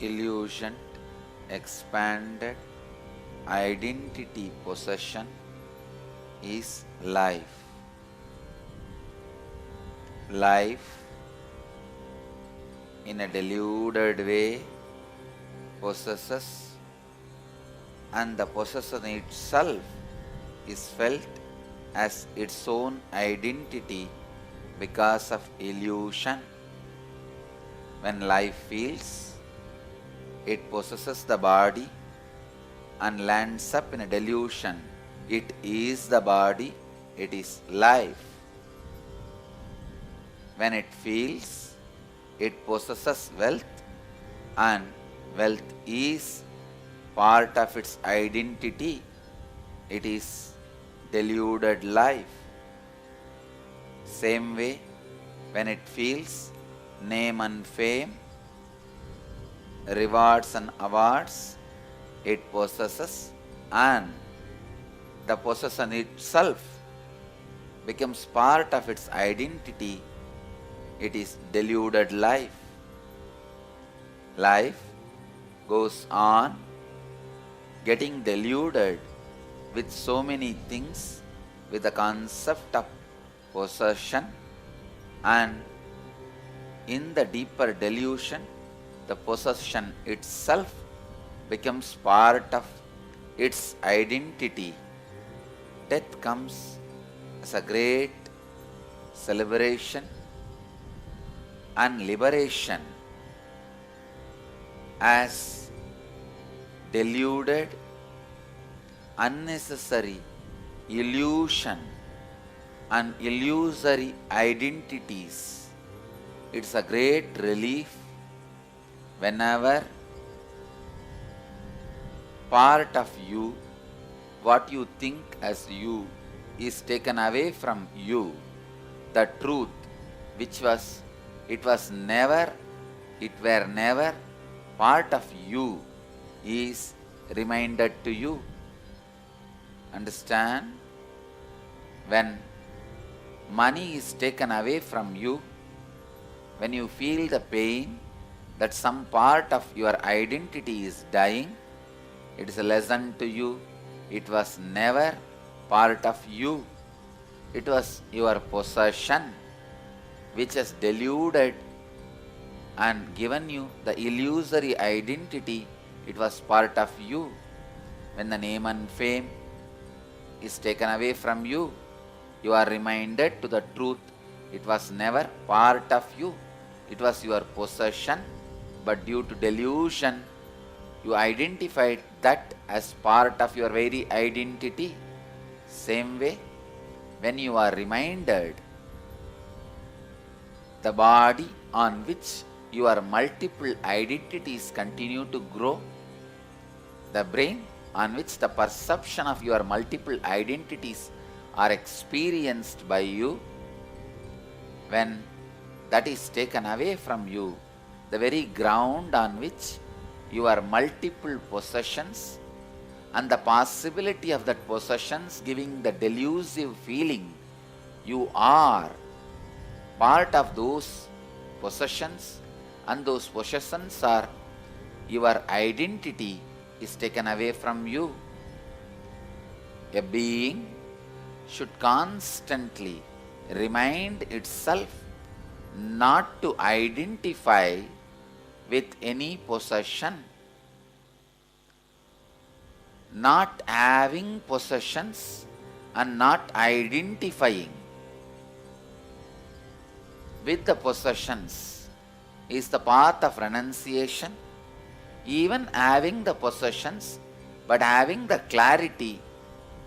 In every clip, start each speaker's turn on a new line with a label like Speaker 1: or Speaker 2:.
Speaker 1: illusion, expanded identity possession is life. Life in a deluded way possesses, and the possession itself is felt as its own identity because of illusion. When life feels, it possesses the body and lands up in a delusion. It is the body, it is life. When it feels, it possesses wealth, and wealth is part of its identity. It is deluded life. Same way, when it feels name and fame, rewards and awards, it possesses, and the possession itself becomes part of its identity. It is deluded life. Life goes on getting deluded with so many things, with the concept of possession, and in the deeper delusion, the possession itself becomes part of its identity. Death comes as a great celebration and liberation, as deluded, unnecessary illusion and illusory identities. It's a great relief whenever part of you, what you think as you, is taken away from you. The truth which was, it were never part of you, is reminded to you. Understand? When money is taken away from you, when you feel the pain that some part of your identity is dying, it is a lesson to you. It was never part of you. It was your possession which has deluded and given you the illusory identity. It was part of you. When the name and fame is taken away from you, you are reminded to the truth. It was never part of you. It was your possession, but due to delusion, you identified that as part of your very identity. Same way, when you are reminded the body on which your multiple identities continue to grow, the brain on which the perception of your multiple identities are experienced by you, when that is taken away from you, the very ground on which your multiple possessions and the possibility of that possessions giving the delusive feeling you are part of those possessions, and those possessions are your identity, is taken away from you. A being should constantly remind itself not to identify with any possession. Not having possessions and not identifying with the possessions is the path of renunciation. Even having the possessions, but having the clarity,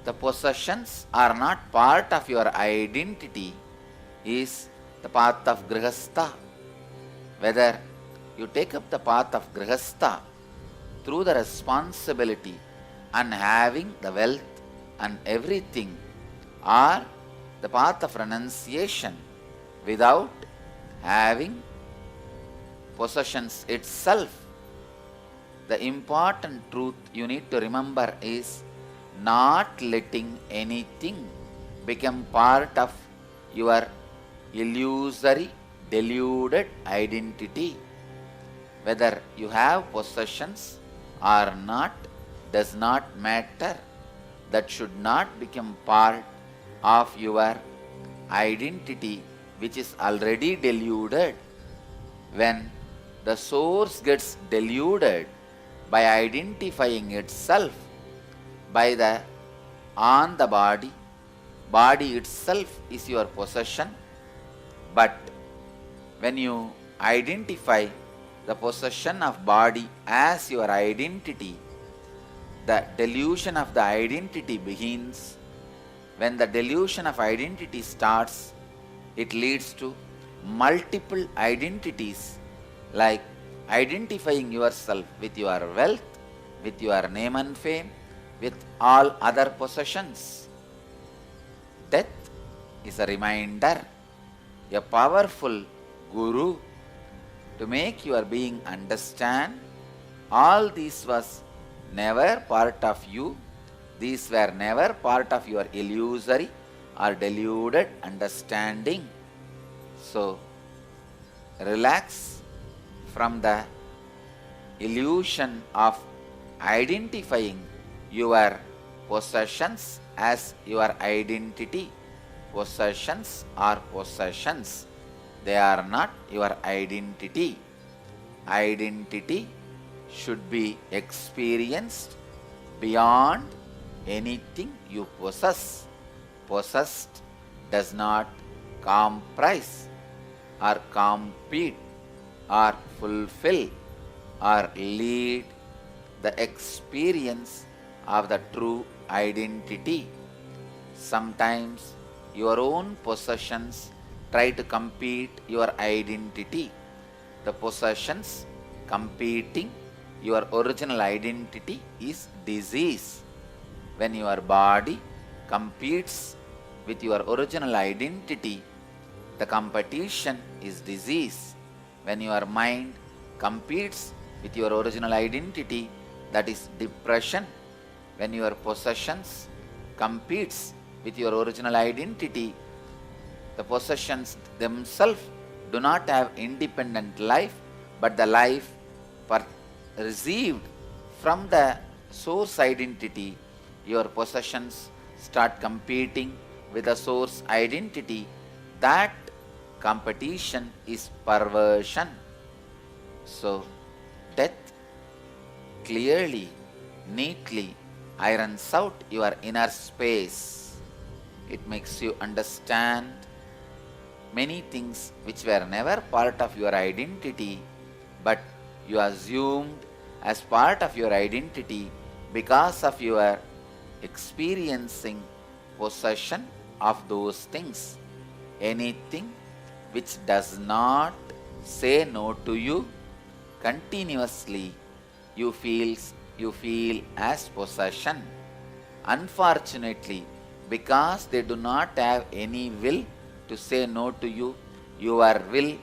Speaker 1: the possessions are not part of your identity, is the path of grihastha. Whether you take up the path of grihastha through the responsibility and having the wealth and everything, or the path of renunciation without having possessions itself, the important truth you need to remember is not letting anything become part of your illusory, deluded identity. Whether you have possessions or not does not matter. That should not become part of your identity, which is already deluded. When the source gets deluded by identifying itself by the on the body, body itself is your possession. But when you identify the possession of body as your identity, the delusion of the identity begins. When the delusion of identity starts, it leads to multiple identities, like identifying yourself with your wealth, with your name and fame, with all other possessions. Death is a reminder, a powerful guru to make your being understand all this was never part of you. These were never part of your illusory or deluded understanding. So, relax from the illusion of identifying your possessions as your identity. Possessions are possessions. They are not your identity. Identity should be experienced beyond anything you possess. Possessed does not comprise or compete or fulfill or lead the experience of the true identity. Sometimes your own possessions try to compete your identity. The possessions competing your original identity is disease. When your body competes with your original identity, the competition is disease. When your mind competes with your original identity, that is depression. When your possessions competes with your original identity, the possessions themselves do not have independent life, but the life received from the source identity. Your possessions start competing with the source identity. That competition is perversion. So, death clearly, neatly irons out your inner space. It makes you understand many things which were never part of your identity, but you assumed as part of your identity because of your experiencing possession of those things. Anything which does not say no to you, continuously you feel as possession. Unfortunately, because they do not have any will to say no to you, your will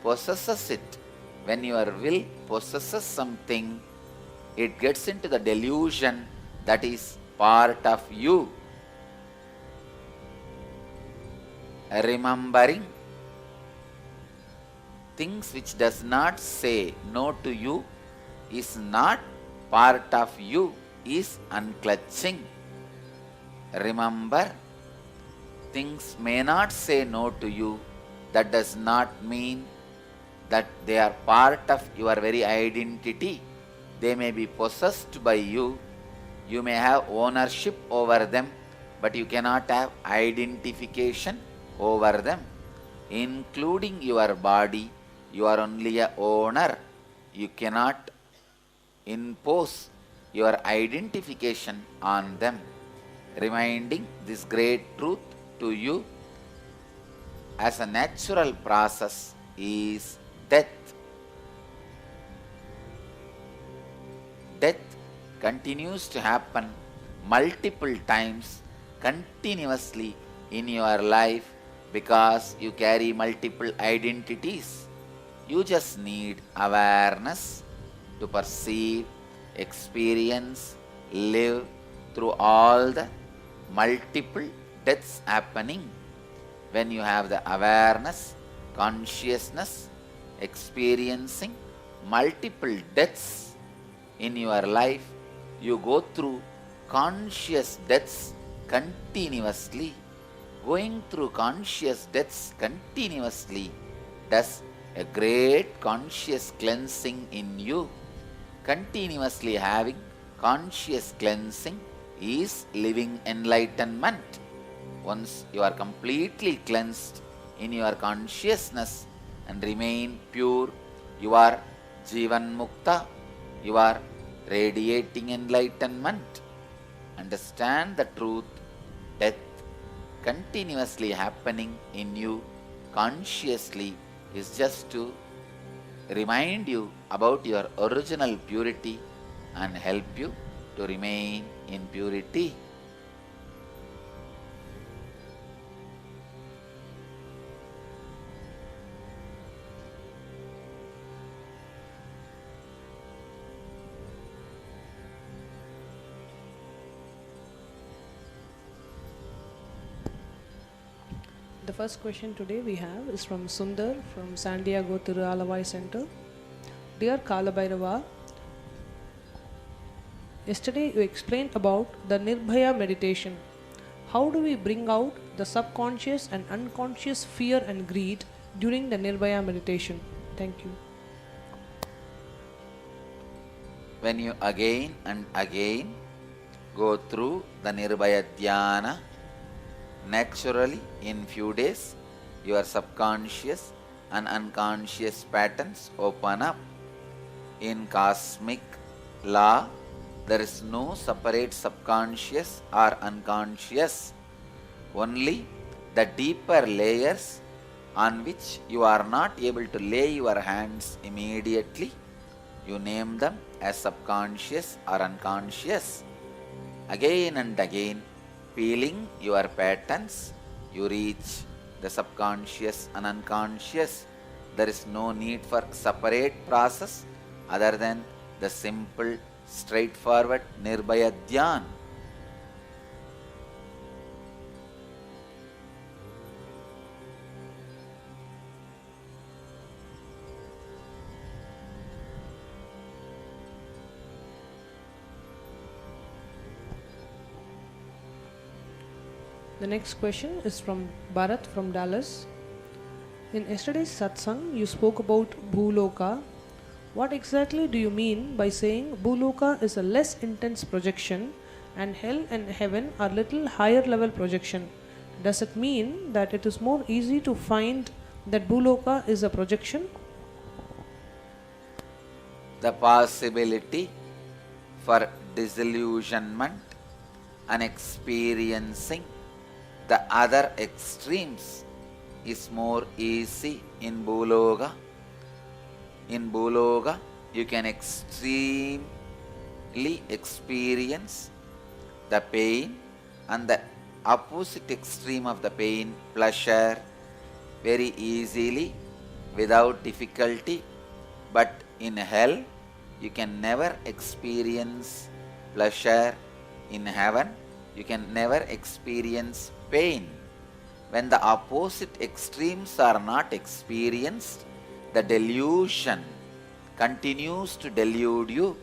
Speaker 1: possesses it. When your will possesses something, it gets into the delusion that is part of you. Remembering things which does not say no to you is not part of you is unclutching. Remember, things may not say no to you. That does not mean that they are part of your very identity. They may be possessed by you. You may have ownership over them, but you cannot have identification over them. Including your body, you are only a owner. You cannot impose your identification on them. Reminding this great truth to you as a natural process is death. Death continues to happen multiple times continuously in your life because you carry multiple identities. You just need awareness to perceive, experience, live through all the multiple deaths happening. When you have the awareness, consciousness, experiencing multiple deaths in your life. You go through conscious deaths continuously. Going through conscious deaths continuously does a great conscious cleansing in you. Continuously having conscious cleansing is living enlightenment. Once you are completely cleansed in your consciousness and remain pure, you are Jivan Mukta, you are radiating enlightenment. Understand the truth, death continuously happening in you consciously is just to remind you about your original purity and help you to remain in purity.
Speaker 2: The first question today we have is from Sundar from San Diego Tirualavai Center. Dear Kalabhairava, yesterday you explained about the Nirbhaya meditation. How do we bring out the subconscious and unconscious fear and greed during the Nirbhaya meditation? Thank you.
Speaker 1: When you again and again go through the Nirbhaya Dhyana, naturally in few days your subconscious and unconscious patterns open up. In cosmic law, there is no separate subconscious or unconscious. Only the deeper layers on which you are not able to lay your hands immediately, you name them as subconscious or unconscious. Again and again, feeling your patterns, you reach the subconscious and unconscious. There is no need for separate process other than the simple, straightforward Nirbhaya Dhyan.
Speaker 2: The next question is from Bharat from Dallas. In yesterday's satsang, you spoke about Bhuloka. What exactly do you mean by saying Bhuloka is a less intense projection and hell and heaven are little higher level projection? Does it mean that it is more easy to find that Bhuloka is a projection?
Speaker 1: The possibility for disillusionment and experiencing the other extremes is more easy in Bhuloka. In Bhuloka, you can extremely experience the pain and the opposite extreme of the pain, pleasure, very easily without difficulty. But in hell, you can never experience pleasure. In heaven, you can never experience pain. When the opposite extremes are not experienced, the delusion continues to delude you.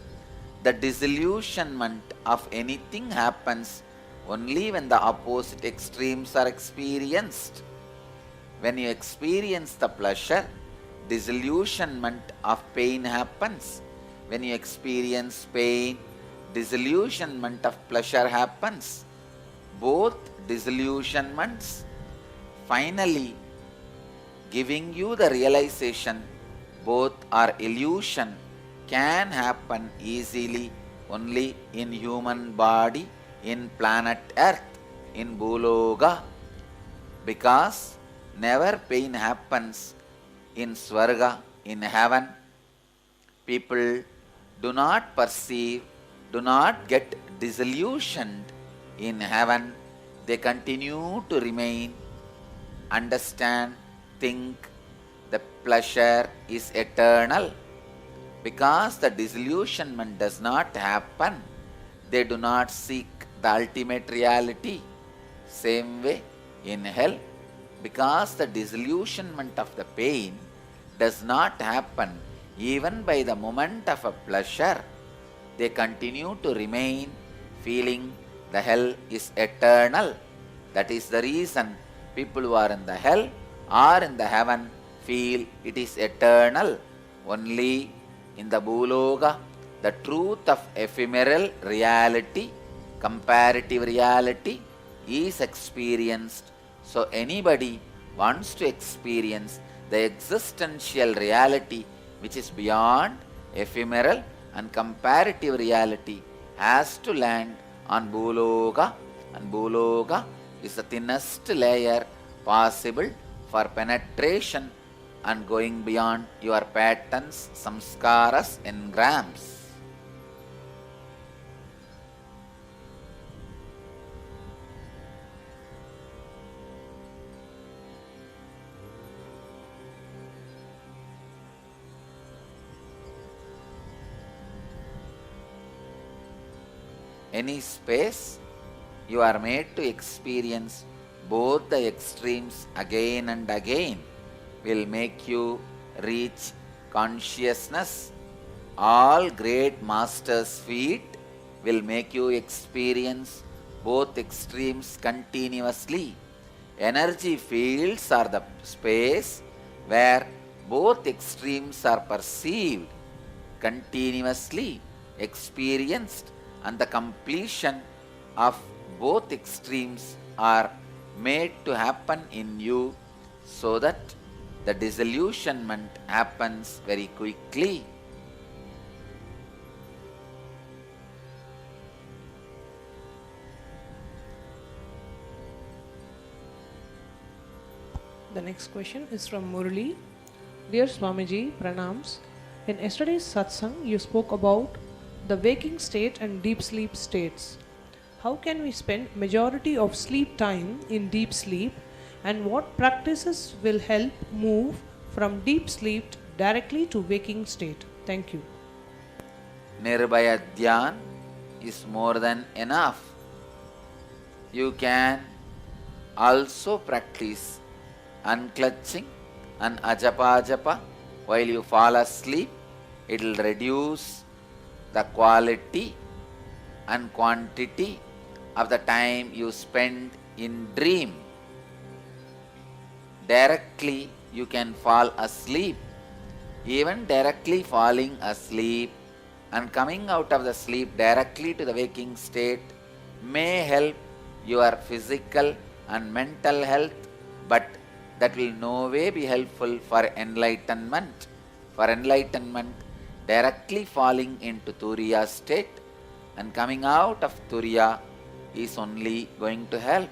Speaker 1: The disillusionment of anything happens only when the opposite extremes are experienced. When you experience the pleasure, disillusionment of pain happens. When you experience pain, disillusionment of pleasure happens. Both disillusionments finally giving you the realization both are illusion can happen easily only in human body, in planet Earth, in Bhuloka, because never pain happens in Swarga, in heaven. People do not perceive, do not get disillusioned in heaven. They continue to remain, understand, think the pleasure is eternal. Because the disillusionment does not happen, they do not seek the ultimate reality. Same way in hell, because the disillusionment of the pain does not happen, even by the moment of a pleasure, they continue to remain feeling the hell is eternal. That is the reason people who are in the hell or in the heaven feel it is eternal. Only in the Bhuloka, the truth of ephemeral reality, comparative reality, is experienced. So anybody wants to experience the existential reality which is beyond ephemeral and comparative reality has to land on Bhuloka, and Bhuloka is the thinnest layer possible for penetration and going beyond your patterns, samskaras, engrams. Any space, you are made to experience both the extremes again and again, will make you reach consciousness. All great masters' feet will make you experience both extremes continuously. Energy fields are the space where both extremes are perceived, continuously experienced, and the completion of both extremes are made to happen in you, so that the disillusionment happens very quickly.
Speaker 2: The next question is from Murali. Dear Swamiji, pranams. In yesterday's satsang, you spoke about the waking state and deep sleep states. How can we spend majority of sleep time in deep sleep, and what practices will help move from deep sleep directly to waking state? Thank you.
Speaker 1: Nirbhaya Dhyan is more than enough. You can also practice unclutching and ajapa while you fall asleep. It will reduce the quality and quantity of the time you spend in dream. Directly you can fall asleep. Even directly falling asleep and coming out of the sleep directly to the waking state may help your physical and mental health, but that will no way be helpful for enlightenment. For enlightenment, directly falling into Turiya state and coming out of Turiya is only going to help.